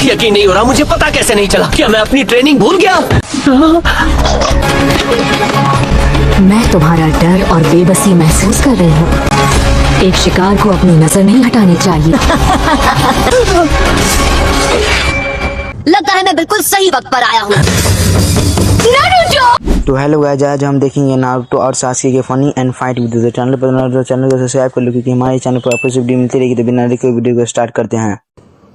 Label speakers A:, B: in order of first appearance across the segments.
A: यकीन नहीं हो रहा, मुझे पता कैसे नहीं चला। क्या मैं अपनी ट्रेनिंग भूल गया?
B: मैं तुम्हारा डर और बेबसी महसूस कर रही हूँ। एक शिकार को अपनी नजर नहीं हटानी चाहिए।
C: लगता है मैं बिल्कुल सही वक्त पर आया हूँ।
D: तो हेलो गाइस, आज हम देखेंगे नारुतो और सास्के के funny and fight video. Channel पर नए हो तो चैनल को सब्सक्राइब कर लो, क्योंकि हमारे चैनल पर आपको वीडियो मिलती रहेगी। तो बिना देखे वीडियो को स्टार्ट करते हैं।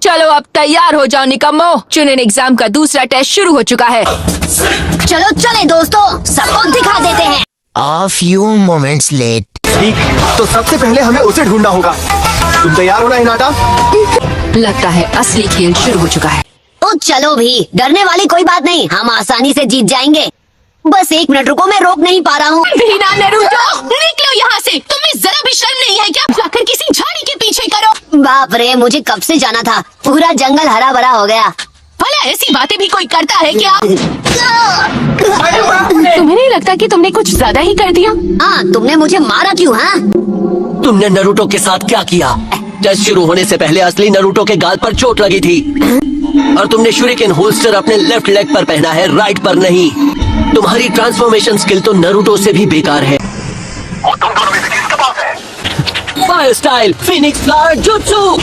E: चलो अब तैयार हो जाओ निकम्मो, चुनिन एग्जाम का दूसरा टेस्ट शुरू हो चुका है।
C: चलो चले दोस्तों, सबको दिखा देते हैं।
F: A few moments late.
G: ठीक, तो सबसे पहले हमें उसे ढूंढना होगा। तुम तैयार हो ना हिनाटा?
E: लगता है असली खेल शुरू हो चुका है।
C: तो चलो भी, डरने वाली कोई बात नहीं, हम आसानी से जीत जाएंगे। बस 1 मिनट रुको, मैं रोक नहीं पा रहा हूँ।
E: निकलो यहाँ से, तुम्हें जरा भी शर्म नहीं है क्या? जाकर किसी झाड़ी के पीछे करो।
C: बाप रे, मुझे कब से जाना था। पूरा जंगल हरा भरा हो गया।
E: भला ऐसी बातें भी कोई करता है क्या? तुम्हें नहीं लगता कि तुमने कुछ ज्यादा ही कर दिया?
C: हाँ, तुमने मुझे मारा क्यों? हाँ,
A: तुमने नरूटो के साथ क्या किया? टेस्ट शुरू होने से पहले असली नरूटो के गाल पर चोट लगी थी और तुमने शूरिकेन होल्स्टर अपने लेफ्ट लेग पर पहना है, राइट पर नहीं। तुम्हारी ट्रांसफॉर्मेशन स्किल तो नरूटो से भी बेकार है। Fire style, phoenix flower jutsu.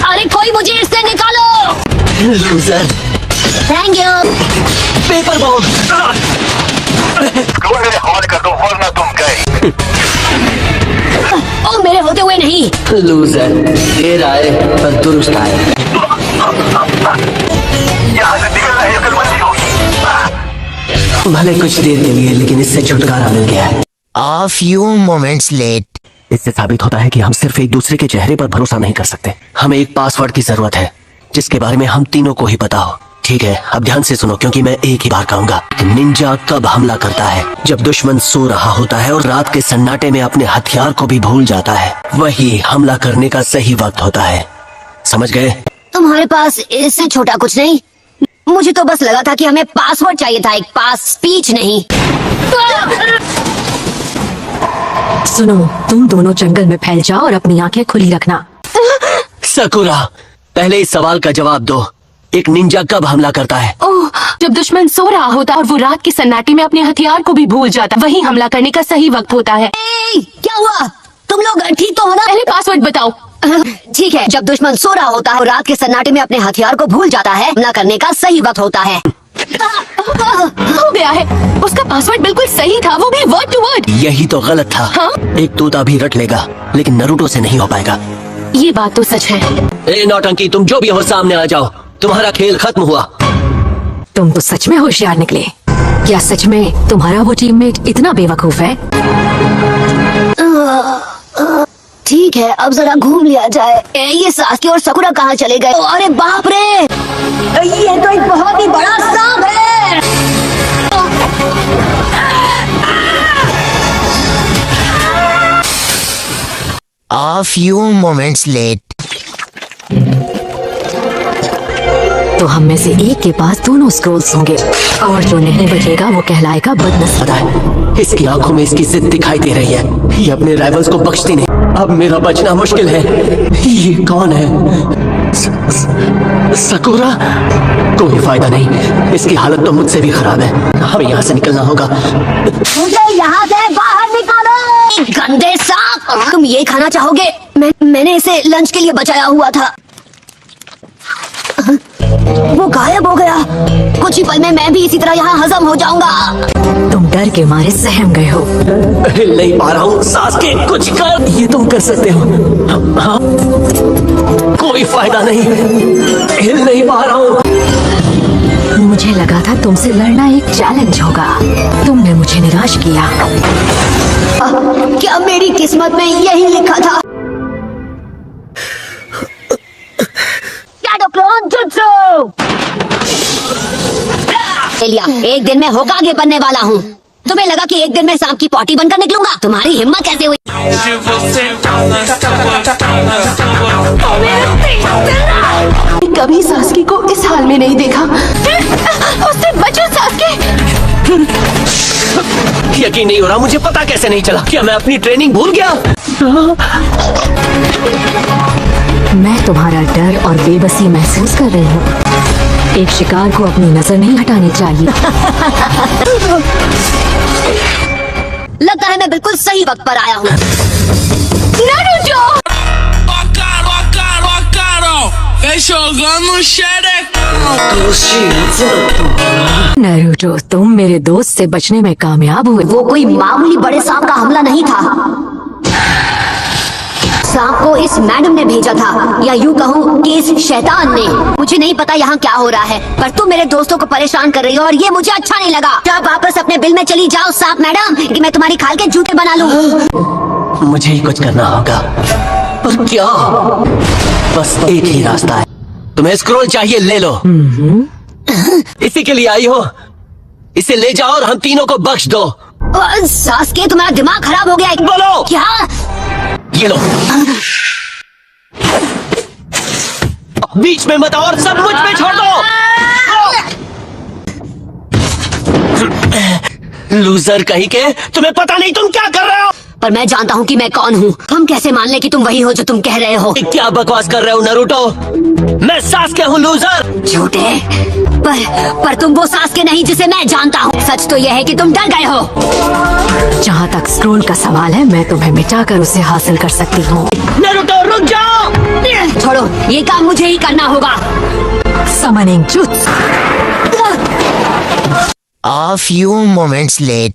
C: अरे कोई मुझे इससे निकालो।
A: Loser.
C: Thank you.
A: Paper bomb.
C: ओ, मेरे होते हुए नहीं।
A: लूजर, देर आए पर दुरुस्त आए। भले कुछ देर के लिए, लेकिन इससे छुटकारा मिल गया है।
F: A few moments late.
A: इससे साबित होता है कि हम सिर्फ एक दूसरे के चेहरे पर भरोसा नहीं कर सकते। हमें एक पासवर्ड की जरूरत है जिसके बारे में हम तीनों को ही पता हो। ठीक है, अब ध्यान से सुनो, क्योंकि मैं एक ही बार कहूंगा। निंजा कब हमला करता है? जब दुश्मन सो रहा होता है और रात के सन्नाटे में अपने हथियार को भी भूल जाता है। वही हमला करने का सही वक्त होता है। समझ गए?
C: तुम्हारे पास इससे छोटा कुछ नहीं? मुझे तो बस लगा था कि हमें पासवर्ड चाहिए था, एक पास स्पीच नहीं।
B: सुनो, तुम दोनों जंगल में फैल जाओ और अपनी आंखें खुली रखना।
A: सकुरा, पहले इस सवाल का जवाब दो। एक निंजा कब हमला करता है?
E: ओह, जब दुश्मन सो रहा होता और वो रात की सन्नाटे में अपने हथियार को भी भूल जाता, वही हमला करने का सही वक्त होता है।
C: क्या हुआ? तुम लोग ठीक तो हो ना?
E: पहले पासवर्ड बताओ।
C: ठीक है, जब दुश्मन सो रहा होता है और रात के सन्नाटे में अपने हथियार को भूल जाता है, हमला करने का सही वक्त होता है।
E: हो गया है, उसका पासवर्ड बिल्कुल सही था, वो भी वर्ड टू वर्ड।
A: यही तो गलत था।
E: हाँ?
A: एक तोता भी रट लेगा, लेकिन नरूटो से नहीं हो पाएगा।
E: ये बात तो सच है।
A: ए नौटंकी, तुम जो भी हो सामने आ जाओ, तुम्हारा खेल खत्म हुआ।
B: तुम तो सच में होशियार निकले। क्या सच में तुम्हारा वो टीममेट इतना बेवकूफ है?
C: ठीक है, अब जरा घूम लिया जाए। ये सास्के और सकुरा कहाँ चले गए? अरे बाप रे, ये तो एक बहुत ही बड़ा सांप है।
F: A few moments late.
B: तो हम में से एक के पास दोनों स्क्रोल्स होंगे और जो नहीं बचेगा वो कहलाएगा बदनसीब।
A: पता है, इसकी आंखों में इसकी जिद दिखाई दे रही है। ये अपने राइवल्स को बख्शती नहीं। अब मेरा बचना मुश्किल है। ये कौन है? सकुरा? कोई फायदा नहीं, इसकी हालत तो मुझसे भी खराब है। हमें यहाँ से निकलना होगा।
C: मुझे यहाँ से बाहर निकालो, गंदे सांप। तुम ये खाना चाहोगे? मैंने इसे लंच के लिए बचाया हुआ था। वो गायब हो गया। कुछ ही पल में मैं भी इसी तरह यहाँ हजम हो जाऊंगा।
B: तुम डर के मारे सहम गए हो।
A: हिल नहीं पा रहा हूँ। सास्के, कुछ कर। ये तुम कर सकते हो। हाँ, कोई फायदा नहीं, हिल नहीं पा रहा हूँ।
B: मुझे लगा था तुमसे लड़ना एक चैलेंज होगा। तुमने मुझे निराश किया।
C: क्या मेरी किस्मत में यही लिखा था? एक दिन मैं होकागे बनने वाला हूँ। तुम्हें लगा कि एक दिन मैं सांप की पॉटी बनकर निकलूंगा? तुम्हारी हिम्मत कैसे हुई?
E: कभी सास्के को इस हाल में नहीं देखा। उससे बचो सास्के।
A: यकीन नहीं हो रहा, मुझे पता कैसे नहीं चला। क्या मैं अपनी ट्रेनिंग भूल गया?
B: मैं तुम्हारा डर और बेबसी महसूस कर रही हूँ। एक शिकार को अपनी नजर नहीं हटानी चाहिए।
C: लगता है मैं बिल्कुल सही वक्त पर आया हूँ।
B: नारुतो, तुम मेरे दोस्त से बचने में कामयाब हुए।
C: वो कोई मामूली बड़े सांप का हमला नहीं था। सांप को इस मैडम ने भेजा था, या यूँ कहूँ कि इस शैतान ने। मुझे नहीं पता यहाँ क्या हो रहा है, पर तुम मेरे दोस्तों को परेशान कर रही हो और ये मुझे अच्छा नहीं लगा। अब वापस अपने बिल में चली जाओ सांप मैडम, कि मैं तुम्हारी खाल के जूते बना लूँ।
A: मुझे ही कुछ करना होगा, पर क्या? बस एक ही रास्ता है। तुम्हें स्क्रॉल चाहिए, ले लो। इसी के लिए आई हो? इसे ले जाओ और हम तीनों को बख्श दो।
C: सास्के, तुम्हारा दिमाग खराब हो गया है।
A: बोलो।
C: क्या?
A: ये लो। बीच में मत और सब मुझ पे छोड़ दो। लूजर कहीं के, तुम्हें पता नहीं तुम क्या कर रहे हो।
C: पर मैं जानता हूँ कि मैं कौन हूँ। हम कैसे मान ले कि तुम वही हो जो तुम कह रहे हो?
A: क्या बकवास कर रहे हो नारुतो? मैं सास्के हूँ लूजर।
C: झूठे। पर तुम वो सास्के नहीं जिसे मैं जानता हूँ। सच तो यह है कि तुम डर गए हो।
B: जहाँ तक स्क्रोल का सवाल है, मैं तुम्हें मिटाकर उसे हासिल कर सकती हूँ।
A: नारुतो रुक जाओ।
C: छोड़ो, ये काम मुझे ही करना होगा।
B: Summoning जुत्स।
F: A few moments late.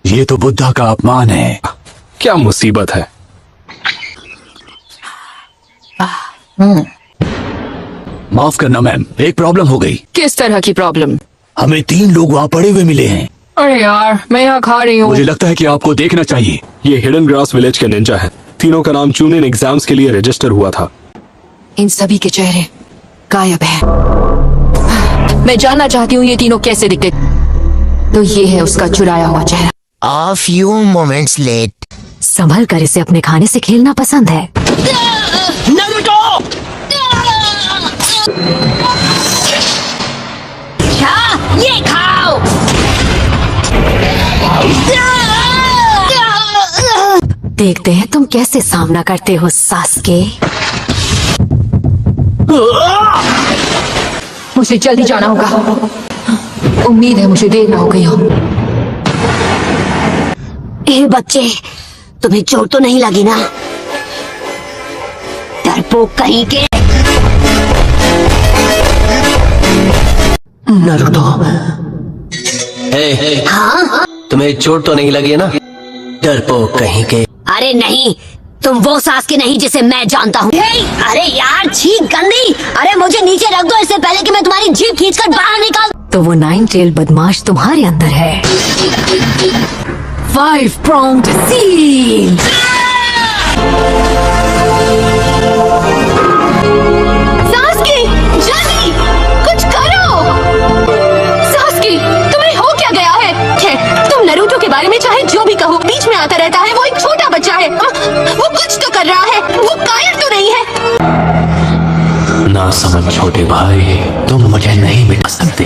H: ये तो बुद्धा का अपमान है। क्या मुसीबत है। माफ करना मैम, एक प्रॉब्लम हो गई।
E: किस तरह की प्रॉब्लम?
H: हमें 3 लोग वहाँ पड़े हुए मिले हैं।
E: अरे यार, मैं यहाँ खा रही हूँ।
H: मुझे लगता है कि आपको देखना चाहिए।
I: ये हिडन ग्रास विलेज के निंजा है। तीनों का नाम चूनिन एग्जाम्स के लिए रजिस्टर हुआ था।
E: इन सभी के चेहरे गायब है। मैं जानना चाहती हूँ ये तीनों कैसे दिखते। तो ये है उसका चुराया हुआ चेहरा।
F: A few moments late.
B: संभल कर इसे अपने खाने से खेलना पसंद है।
A: नारुतो!
C: क्या? ये खाओ।
B: देखते हैं तुम कैसे सामना करते हो सास्के।
E: मुझे जल्दी जाना होगा। उम्मीद है मुझे देर न हो गई हो।
C: ए बच्चे, तुम्हें चोट तो नहीं लगी ना? डरपोक कहीं के।
A: नारुतो,
C: हाँ?
A: तुम्हें चोट तो नहीं लगी ना? डरपोक कहीं के।
C: अरे नहीं, तुम वो सास्के नहीं जिसे मैं जानता हूँ। अरे यार, छी गंदी। अरे मुझे नीचे रख दो इससे पहले कि मैं तुम्हारी जीभ खींचकर बाहर निकाल।
B: तो वो 9 टेल बदमाश तुम्हारे अंदर है। 5 pronged seal।
E: सास्की, जल्दी कुछ करो। सास्की, तुम्हें हो क्या गया है? खैर, तुम नारुतो के बारे में चाहे जो भी कहो, बीच में आता रहता है। वो एक छोटा बच्चा है। वो कुछ तो कर रहा है। वो कायर तो नहीं है।
H: ना समझ छोटे भाई, तुम मुझे नहीं मिटा सकते।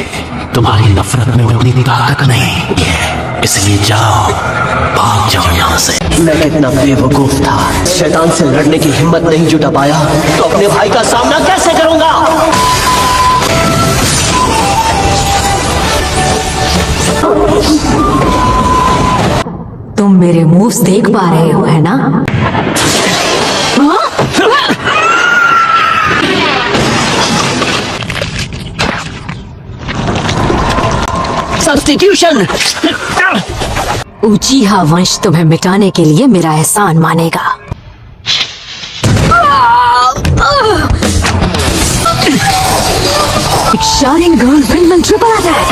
H: तुम्हारी नफरत में उतनी ताकत नहीं है, इसलिए जाओ, भाग जाओ यहाँ से।
A: मैं कितना बेवकूफ था। शैतान से लड़ने की हिम्मत नहीं जुटा पाया, तो अपने भाई का सामना कैसे करूंगा?
B: तुम मेरे मूव्स देख पा रहे हो, है ना?
A: सब्स्टिट्यूशन।
B: उचीहा वंश तुम्हें मिटाने के लिए मेरा एहसान मानेगा। Sharing girl विंडमैन triple attack.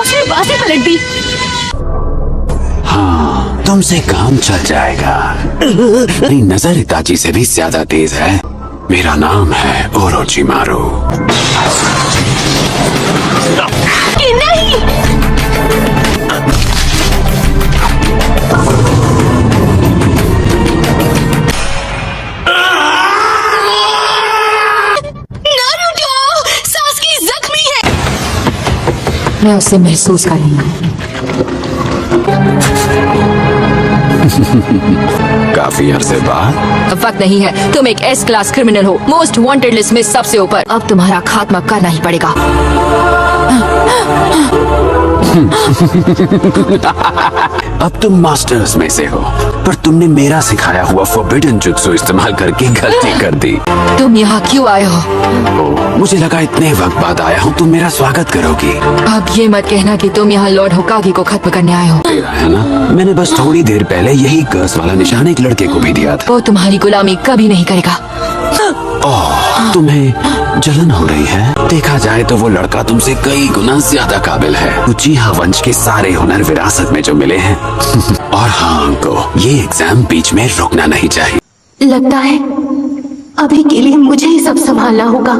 E: उसने बातें पलट दी।
H: हाँ, तुमसे काम चल जाएगा। मेरी नजर इताची से भी ज्यादा तेज है। मेरा नाम है ओरोचिमारू।
E: नहीं, नारुतो, सास्की जख्मी है।
B: मैं उसे महसूस करूंगा।
H: काफी अरसे बाद।
B: अब वक्त नहीं है, तुम एक एस क्लास क्रिमिनल हो, मोस्ट वांटेड लिस्ट में सबसे ऊपर। अब तुम्हारा खात्मा करना ही पड़ेगा।
H: अब तुम मास्टर्स में से हो, पर तुमने मेरा सिखाया हुआ फॉरबिडन जुत्सु इस्तेमाल करके गलती कर दी।
B: तुम यहाँ क्यों आए हो?
H: ओह, मुझे लगा इतने वक्त बाद आया हूँ तुम मेरा स्वागत करोगी।
B: अब ये मत कहना कि तुम यहाँ लॉर्ड होकागी को खत्म करने आए हो।
H: तेरा है ना? मैंने बस थोड़ी देर पहले यही कर्स वाला निशान एक लड़के को भी दिया था।
B: वो तुम्हारी गुलामी कभी नहीं करेगा।
H: ओह, तुम्हें जलन हो रही है? देखा जाए तो वो लड़का तुमसे कई गुना ज्यादा काबिल है। उचीहा वंश के सारे हुनर विरासत में जो मिले हैं। और हाँ अंको, ये एग्जाम बीच में रुकना नहीं चाहिए।
E: लगता है अभी के लिए मुझे ही सब संभालना होगा।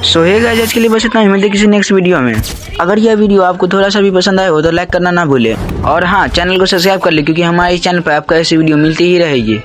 D: सो हे गाइस, आज के लिए बस इतना ही। मिलते हैं किसी नेक्स्ट वीडियो में। अगर यह वीडियो आपको थोड़ा सा भी पसंद आया हो तो लाइक करना ना भूलें। और हाँ, चैनल को सब्सक्राइब कर ले, क्योंकि हमारे इस चैनल पर आपको ऐसी वीडियो मिलती ही रहेगी।